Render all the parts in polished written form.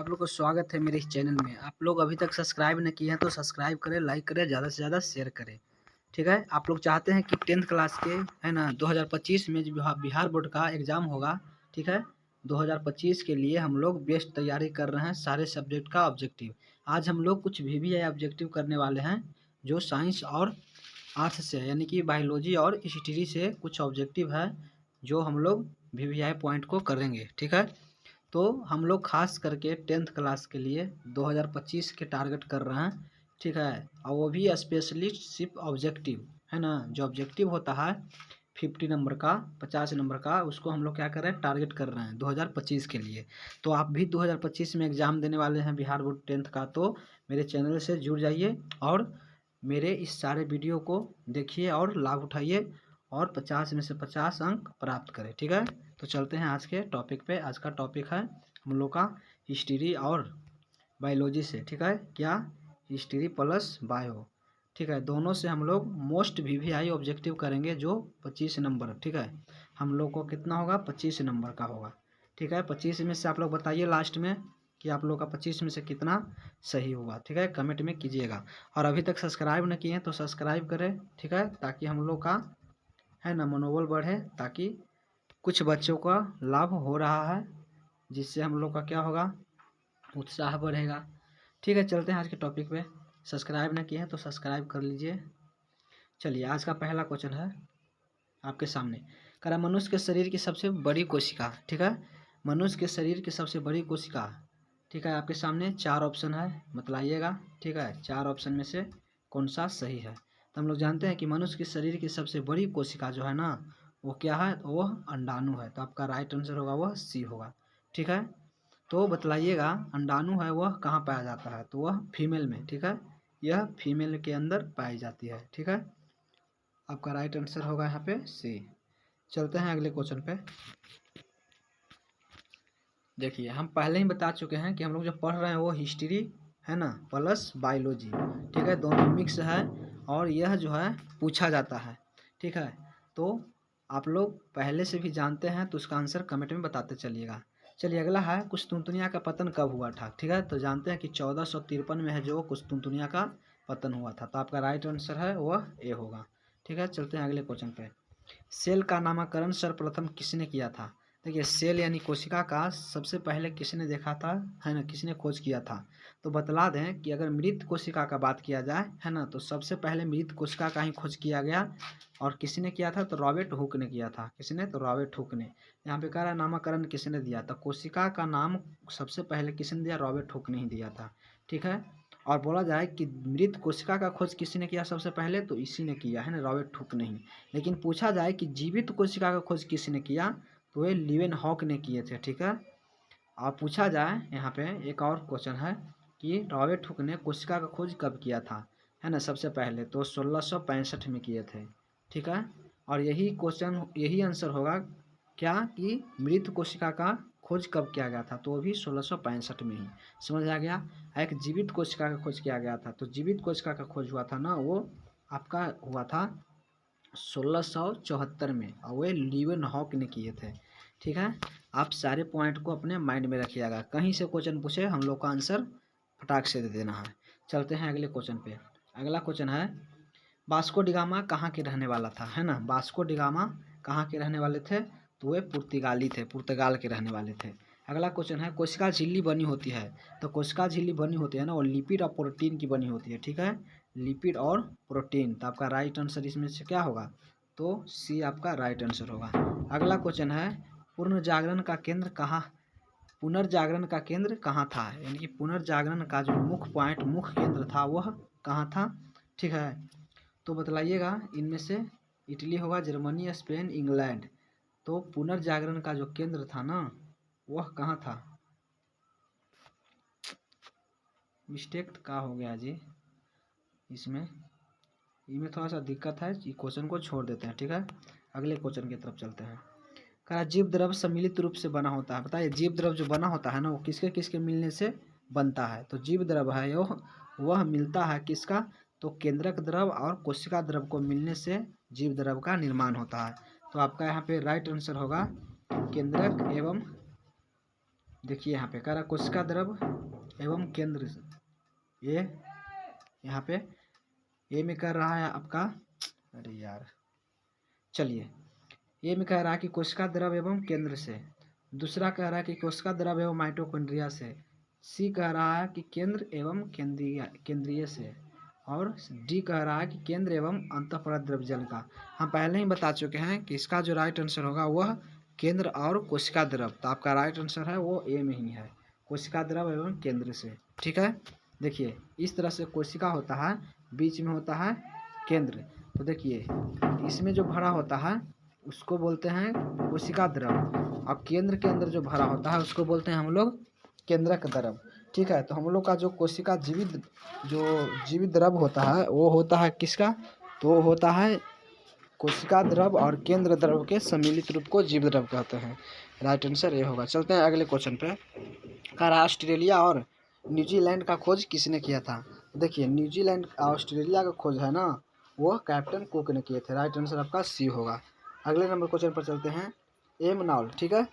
आप लोग को स्वागत है मेरे इस चैनल में। आप लोग अभी तक सब्सक्राइब नहीं किए हैं तो सब्सक्राइब करें, लाइक करें, ज़्यादा से ज़्यादा शेयर करें। ठीक है, आप लोग चाहते हैं कि 10th क्लास के है ना 2025 में जो बिहार बोर्ड का एग्ज़ाम होगा। ठीक है, 2025 के लिए हम लोग बेस्ट तैयारी कर रहे हैं, सारे सब्जेक्ट का ऑब्जेक्टिव। आज हम लोग कुछ VVI ऑब्जेक्टिव करने वाले हैं जो साइंस और आर्ट्स से यानी कि बायोलॉजी और हिस्ट्री से कुछ ऑब्जेक्टिव है जो हम लोग VVI पॉइंट को करेंगे। ठीक है, तो हम लोग खास करके 10th क्लास के लिए 2025 के टारगेट कर रहे हैं। ठीक है, और वो भी स्पेशली सिर्फ ऑब्जेक्टिव है ना, जो ऑब्जेक्टिव होता है 50 नंबर का, 50 नंबर का, उसको हम लोग क्या कर रहे हैं, टारगेट कर रहे हैं 2025 के लिए। तो आप भी 2025 में एग्ज़ाम देने वाले हैं बिहार बोर्ड 10th का, तो मेरे चैनल से जुड़ जाइए और मेरे इस सारे वीडियो को देखिए और लाभ उठाइए और 50 में से 50 अंक प्राप्त करें। ठीक है, तो चलते हैं आज के टॉपिक पे। आज का टॉपिक है हम लोग का हिस्ट्री और बायोलॉजी से। ठीक है, क्या हिस्ट्री प्लस बायो। ठीक है, दोनों से हम लोग मोस्ट VVI ऑब्जेक्टिव करेंगे जो 25 नंबर। ठीक है, हम लोग को कितना होगा, 25 नंबर का होगा। ठीक है, 25 में से आप लोग बताइए लास्ट में कि आप लोग का 25 में से कितना सही हुआ। ठीक है, कमेंट में कीजिएगा। और अभी तक सब्सक्राइब नहीं किए हैं तो सब्सक्राइब करें। ठीक है, ताकि हम लोग का है ना मनोबल बढ़े, ताकि कुछ बच्चों का लाभ हो रहा है जिससे हम लोग का क्या होगा, उत्साह बढ़ेगा। ठीक है, चलते हैं आज के टॉपिक पे। सब्सक्राइब ना किए हैं तो सब्सक्राइब कर लीजिए। चलिए, आज का पहला क्वेश्चन है आपके सामने। कह रहा मनुष्य के शरीर की सबसे बड़ी कोशिका। ठीक है, मनुष्य के शरीर की सबसे बड़ी कोशिका। ठीक है, आपके सामने 4 ऑप्शन है, बतलाइएगा। ठीक है, 4 ऑप्शन में से कौन सा सही है। तो हम लोग जानते हैं कि मनुष्य के शरीर की सबसे बड़ी कोशिका जो है ना, वो क्या है, वो अंडाणु है। तो आपका राइट आंसर होगा वह सी होगा। ठीक है, तो बतलाइएगा अंडाणु है वह कहाँ पाया जाता है, तो वह फीमेल में। ठीक है, यह फीमेल के अंदर पाई जाती है। ठीक है, आपका राइट आंसर होगा यहाँ पे सी। चलते हैं अगले क्वेश्चन पे। देखिए, हम पहले ही बता चुके हैं कि हम लोग जो पढ़ रहे हैं वो हिस्ट्री है ना प्लस बायोलॉजी। ठीक है, दोनों मिक्स है और यह जो है पूछा जाता है। ठीक है, तो आप लोग पहले से भी जानते हैं तो उसका आंसर कमेंट में बताते चलिएगा। चलिए, अगला है कुस्तुनतुनिया का पतन कब हुआ था। ठीक है, तो जानते हैं कि 1453 में है जो कुस्तुनतुनिया का पतन हुआ था। तो आपका राइट आंसर है वह ए होगा। ठीक है, चलते हैं अगले क्वेश्चन पे। सेल का नामकरण सर्वप्रथम किसने किया था। देखिए, सेल यानी कोशिका का सबसे पहले किसने देखा था, है ना, किसने खोज किया था। तो बतला दें कि अगर मृत कोशिका का बात किया जाए है ना, तो सबसे पहले मृत कोशिका का ही खोज किया गया। और किसने किया था, तो रॉबर्ट हुक ने किया था। किसने, तो रॉबर्ट हुक ने। यहाँ पे कह रहा है नामकरण किसने दिया था, कोशिका का नाम सबसे पहले किसने दिया, रॉबर्ट हुक ने ही दिया था। ठीक है, और बोला जाए कि मृत कोशिका का खोज किसने किया सबसे पहले, तो इसी ने किया है ना, रॉबर्ट हुक ने ही। लेकिन पूछा जाए कि जीवित कोशिका का खोज किसने किया, तो ये लीवेनहॉक ने किए थे। ठीक है, और पूछा जाए यहाँ पे एक और क्वेश्चन है कि रॉबर्ट हुक ने कोशिका का खोज कब किया था, है ना, सबसे पहले तो 1665 में किए थे। ठीक है, और यही क्वेश्चन, यही आंसर होगा क्या कि मृत कोशिका का खोज कब किया गया था, तो वो भी 1665 में ही। समझ आ गया। एक जीवित कोशिका का खोज किया गया था, तो जीवित कोशिका का खोज हुआ था ना, वो आपका हुआ था 1674 में, और वे लीवेनहॉक ने किए थे। ठीक है, आप सारे पॉइंट को अपने माइंड में रखिएगा, कहीं से क्वेश्चन पूछे हम लोग का आंसर फटाक से दे देना है। चलते हैं अगले क्वेश्चन पे। अगला क्वेश्चन है वास्को डिगामा कहाँ के रहने वाला था, है ना। वास्को डिगामा कहाँ के रहने वाले थे, तो वे पुर्तगाली थे, पुर्तगाल के रहने वाले थे। अगला क्वेश्चन है कोशिका झिल्ली बनी होती है, तो कोशिका झिल्ली बनी होती है ना, वो लिपिड और प्रोटीन की बनी होती है। ठीक है, लिपिड और प्रोटीन। तो आपका राइट आंसर इसमें से क्या होगा, तो सी आपका राइट आंसर होगा। अगला क्वेश्चन है पुनर्जागरण का केंद्र कहाँ, पुनर्जागरण का केंद्र कहाँ था, यानी कि पुनर्जागरण का जो मुख्य पॉइंट, मुख्य केंद्र था वह कहाँ था। ठीक है, तो बतलाइएगा इनमें से इटली होगा, जर्मनी, स्पेन, इंग्लैंड। तो पुनर्जागरण का जो केंद्र था ना, वह कहाँ था। मिस्टेक का हो गया जी, इसमें थोड़ा सा दिक्कत है, क्वेश्चन को छोड़ देते हैं। ठीक है, अगले क्वेश्चन की तरफ चलते हैं। कहा जीव द्रव सम्मिलित रूप से बना होता है। बताइए, जीव द्रव जो बना होता है ना, वो किसके किसके मिलने से बनता है। तो जीव द्रव है वह मिलता है किसका, तो केंद्रक द्रव और कोशिका द्रव को मिलने से जीव द्रव का निर्माण होता है। तो आपका यहाँ पे राइट आंसर होगा केंद्रक एवं देखिए यहाँ पे कह रहा कोशिका द्रव एवं केंद्र, ये यहाँ पे ए में कर रहा है आपका, अरे यार चलिए, ए में कह रहा है कि कोशिका द्रव एवं केंद्र से, दूसरा कह रहा है कि कोशिका द्रव एवं माइटोकॉन्ड्रिया से, सी कह रहा है कि केंद्र एवं केंद्रीय से, और डी कह रहा है कि केंद्र एवं अंतःपरत द्रव जल का। हम पहले ही बता चुके हैं कि इसका जो राइट आंसर होगा वह केंद्र और कोशिका द्रव, तो आपका राइट आंसर है वो ए में ही है, कोशिका द्रव एवं केंद्र से। ठीक है, देखिए इस तरह से कोशिका होता है, बीच में होता है केंद्र, तो देखिए इसमें जो भरा होता है उसको बोलते हैं कोशिका द्रव, और केंद्र के अंदर जो भरा होता है उसको बोलते हैं हम लोग केंद्रक द्रव। ठीक है, तो हम लोग का जो कोशिका जीवित द्रव होता है वो होता है किसका, तो होता है कोशिका द्रव और केंद्र द्रव के सम्मिलित रूप को जीव द्रव कहते हैं। राइट आंसर ये होगा। चलते हैं अगले क्वेश्चन पे। कहा ऑस्ट्रेलिया और न्यूजीलैंड का खोज किसने किया था। देखिए न्यूजीलैंड ऑस्ट्रेलिया का खोज है ना, वो कैप्टन कुक ने किए थे। राइट आंसर आपका सी होगा। अगले नंबर क्वेश्चन पर चलते हैं। एम नॉल, ठीक है,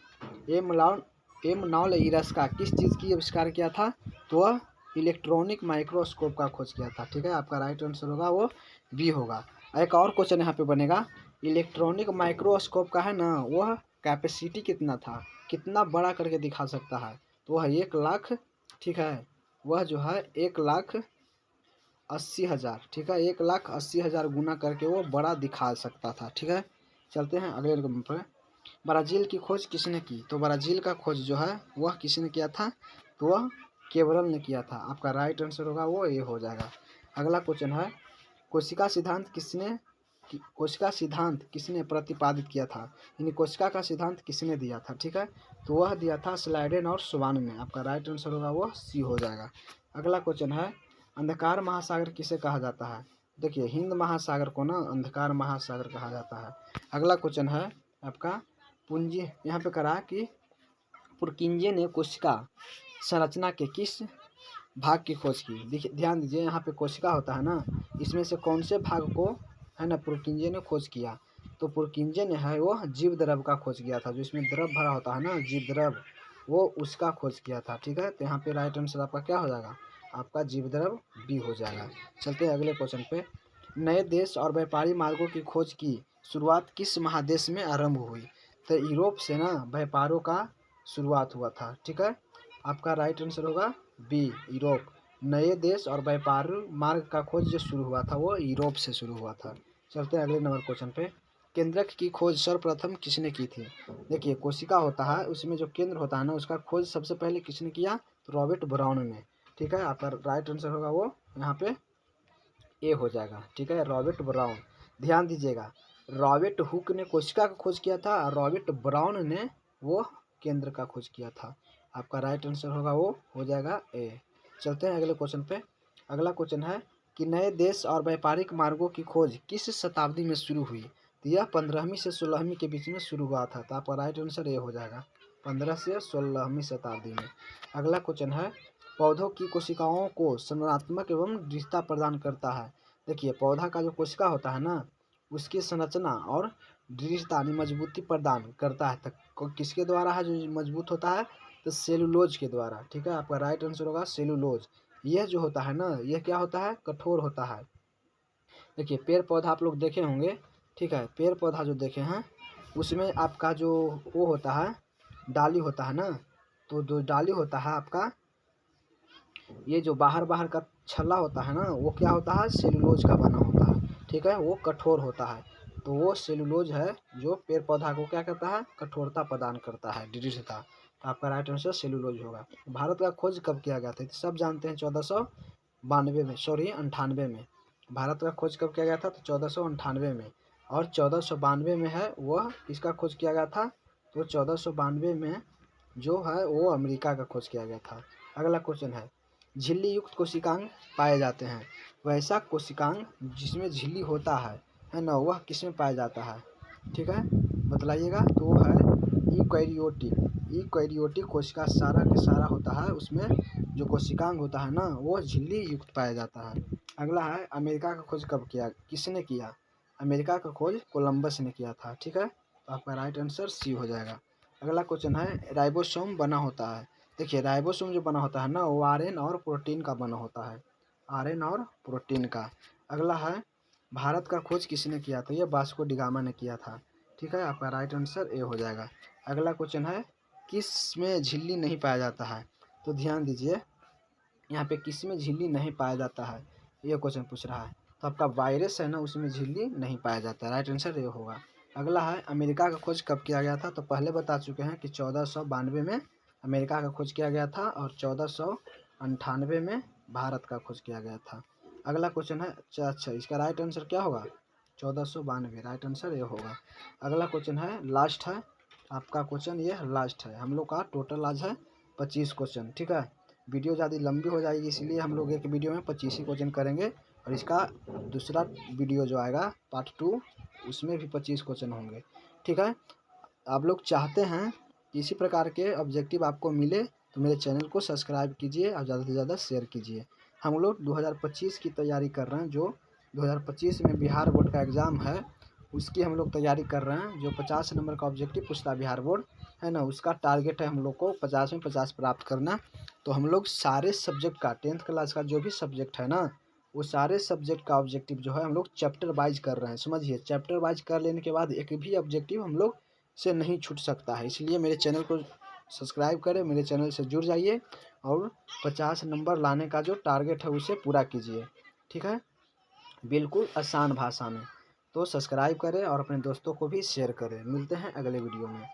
एम नॉल इरस का किस चीज़ की आविष्कार किया था, तो वह इलेक्ट्रॉनिक माइक्रोस्कोप का खोज किया था। ठीक है, आपका राइट आंसर होगा वो बी होगा। एक और क्वेश्चन यहाँ पे बनेगा, इलेक्ट्रॉनिक माइक्रोस्कोप का है ना, वह कैपेसिटी कितना था, कितना बड़ा करके दिखा सकता है, तो वह 1,00,000, ठीक है, वह जो है 1,80,000, ठीक है, 1,80,000 गुना करके वो बड़ा दिखा सकता था। ठीक है, चलते हैं अगले नंबर पर। ब्राज़ील की खोज किसने की, तो ब्राज़ील का खोज जो है वह किसने किया था, तो वह केवरल ने किया था। आपका राइट आंसर होगा वो ये हो जाएगा। अगला क्वेश्चन है, कोशिका सिद्धांत किसने प्रतिपादित किया था, यानी कोशिका का सिद्धांत किसने दिया था। ठीक है, तो वह दिया था स्लाइडेन और स्वान ने। आपका राइट आंसर होगा वो सी हो जाएगा। अगला क्वेश्चन है, अंधकार महासागर किसे कहा जाता है। देखिए हिंद महासागर को ना अंधकार महासागर कहा जाता है। अगला क्वेश्चन है आपका पूंजी, यहाँ पे करा कि पुरकिंजे ने कोशिका संरचना के किस भाग की खोज की। देखिए ध्यान दीजिए, यहाँ पे कोशिका होता है ना, इसमें से कौन से भाग को है ना पुरकिंजे ने खोज किया, तो पुरकिंजे ने है वो जीव द्रव का खोज किया था, जो इसमें द्रव भरा होता है ना जीव द्रव, वो उसका खोज किया था। ठीक है, तो यहाँ पे राइट आंसर आपका क्या हो जाएगा, आपका जीव द्रव बी हो जाएगा। चलते हैं अगले क्वेश्चन पे। नए देश और व्यापारी मार्गों की खोज की शुरुआत किस महादेश में आरंभ हुई, तो यूरोप से ना व्यापारों का शुरुआत हुआ था। ठीक है, आपका राइट आंसर होगा बी यूरोप। नए देश और व्यापार मार्ग का खोज जो शुरू हुआ था वो यूरोप से शुरू हुआ था। चलते हैं अगले नंबर क्वेश्चन पे। केंद्रक की खोज सर्वप्रथम किसने की थी। देखिए कोशिका होता है, उसमें जो केंद्र होता है ना, उसका खोज सबसे पहले किसने किया, तो रॉबर्ट ब्राउन ने। ठीक है, आपका राइट आंसर होगा वो यहाँ पे ए हो जाएगा। ठीक है, रॉबर्ट ब्राउन। ध्यान दीजिएगा, रॉबर्ट हुक ने कोशिका का खोज किया था और रॉबर्ट ब्राउन ने वो केंद्र का खोज किया था। आपका राइट आंसर होगा वो हो जाएगा ए। चलते हैं अगले क्वेश्चन पे। अगला क्वेश्चन है कि नए देश और व्यापारिक मार्गों की खोज किस शताब्दी में शुरू हुई, तो यह 15वीं से 16वीं के बीच में शुरू हुआ था। तो आपका राइट आंसर ए हो जाएगा, 15 से 16वीं शताब्दी में। अगला क्वेश्चन है, पौधों की कोशिकाओं को संरचनात्मक एवं दृढ़ता प्रदान करता है। देखिए पौधा का जो कोशिका होता है ना, उसकी संरचना और दृढ़ता यानी मजबूती प्रदान करता है। तो किसके द्वारा है जो मजबूत होता है, तो सेलुलोज के द्वारा। ठीक है, आपका राइट आंसर होगा सेलुलोज। यह जो होता है ना, यह क्या होता है, कठोर होता है। देखिए पेड़ पौधा आप लोग देखे होंगे, ठीक है, पेड़ पौधा जो देखे हैं उसमें आपका जो वो होता है डाली होता है ना, तो जो डाली होता है आपका, ये जो बाहर बाहर का छल्ला होता है ना, वो क्या होता है, सेलुलोज का बना होता है। ठीक है, वो कठोर होता है, तो वो सेलुलोज है जो पेड़ पौधा को क्या करता है, कठोरता प्रदान करता है, दृढ़ता। तो आपका राइट आंसर सेलुलोज होगा। भारत का खोज कब किया गया था, तो सब जानते हैं 1492 में, सॉरी 98 में। भारत का खोज कब किया गया था, तो 1498 में। और 1492 में है वह किसका खोज किया गया था, तो 1492 में जो है वो अमेरिका का खोज किया गया था। अगला क्वेश्चन है, झिल्ली युक्त कोशिकांग पाए जाते हैं, वैसा कोशिकांग जिसमें झिल्ली होता है ना, वह किसमें पाया जाता है। ठीक है, बतलाइएगा, तो वो है यूकैरियोटिक कोशिका सारा के सारा होता है, उसमें जो कोशिकांग होता है ना वो झिल्ली युक्त पाया जाता है। अगला है, अमेरिका का खोज कब किया, किसने किया, अमेरिका का खोज कोलंबस ने किया था। ठीक है, तो आपका राइट आंसर सी हो जाएगा। अगला क्वेश्चन है, राइबोसोम बना होता है, देखिए राइबोसोम जो बना होता है ना वो आरएन और प्रोटीन का बना होता है, आरएन और प्रोटीन का। अगला है भारत का खोज किसने किया? तो ये वास्को डी गामा ने किया था। ठीक है, आपका राइट आंसर ए हो जाएगा। अगला क्वेश्चन है किस में झिल्ली नहीं पाया जाता है? तो ध्यान दीजिए यहाँ पे किस में झिल्ली नहीं पाया जाता है, ये क्वेश्चन पूछ रहा है। तो आपका वायरस है ना उसमें झिल्ली नहीं पाया जाता है, राइट आंसर ये होगा। अगला है अमेरिका का खोज कब किया गया था? तो पहले बता चुके हैं कि 1492 में अमेरिका का खोज किया गया था और 1498 में भारत का खोज किया गया था। अगला क्वेश्चन है अच्छा इसका राइट आंसर क्या होगा? 1492, राइट आंसर ये होगा। अगला क्वेश्चन है लास्ट है आपका क्वेश्चन, ये लास्ट है। हम लोग का टोटल आज है 25 क्वेश्चन। ठीक है, वीडियो ज़्यादा लंबी हो जाएगी इसलिए हम लोग एक वीडियो में 25 ही क्वेश्चन करेंगे और इसका दूसरा वीडियो जो आएगा पार्ट 2 उसमें भी 25 क्वेश्चन होंगे। ठीक है, आप लोग चाहते हैं कि इसी प्रकार के ऑब्जेक्टिव आपको मिले तो मेरे चैनल को सब्सक्राइब कीजिए और ज़्यादा से ज़्यादा शेयर कीजिए। हम लोग 2025 की तैयारी कर रहे हैं, जो 2025 में बिहार बोर्ड का एग्ज़ाम है उसकी हम लोग तैयारी कर रहे हैं। जो 50 नंबर का ऑब्जेक्टिव पूछता है बिहार बोर्ड है ना, उसका टारगेट है हम लोग को 50 में 50 प्राप्त करना। तो हम लोग सारे सब्जेक्ट का 10th क्लास का जो भी सब्जेक्ट है ना वो सारे सब्जेक्ट का ऑब्जेक्टिव जो है हम लोग चैप्टर वाइज कर रहे हैं। समझिए, चैप्टर वाइज कर लेने के बाद एक भी ऑब्जेक्टिव हम लोग से नहीं छूट सकता है। इसलिए मेरे चैनल को सब्सक्राइब करें, मेरे चैनल से जुड़ जाइए और 50 नंबर लाने का जो टारगेट है उसे पूरा कीजिए। ठीक है, बिल्कुल आसान भाषा में। तो सब्सक्राइब करें और अपने दोस्तों को भी शेयर करें। मिलते हैं अगले वीडियो में।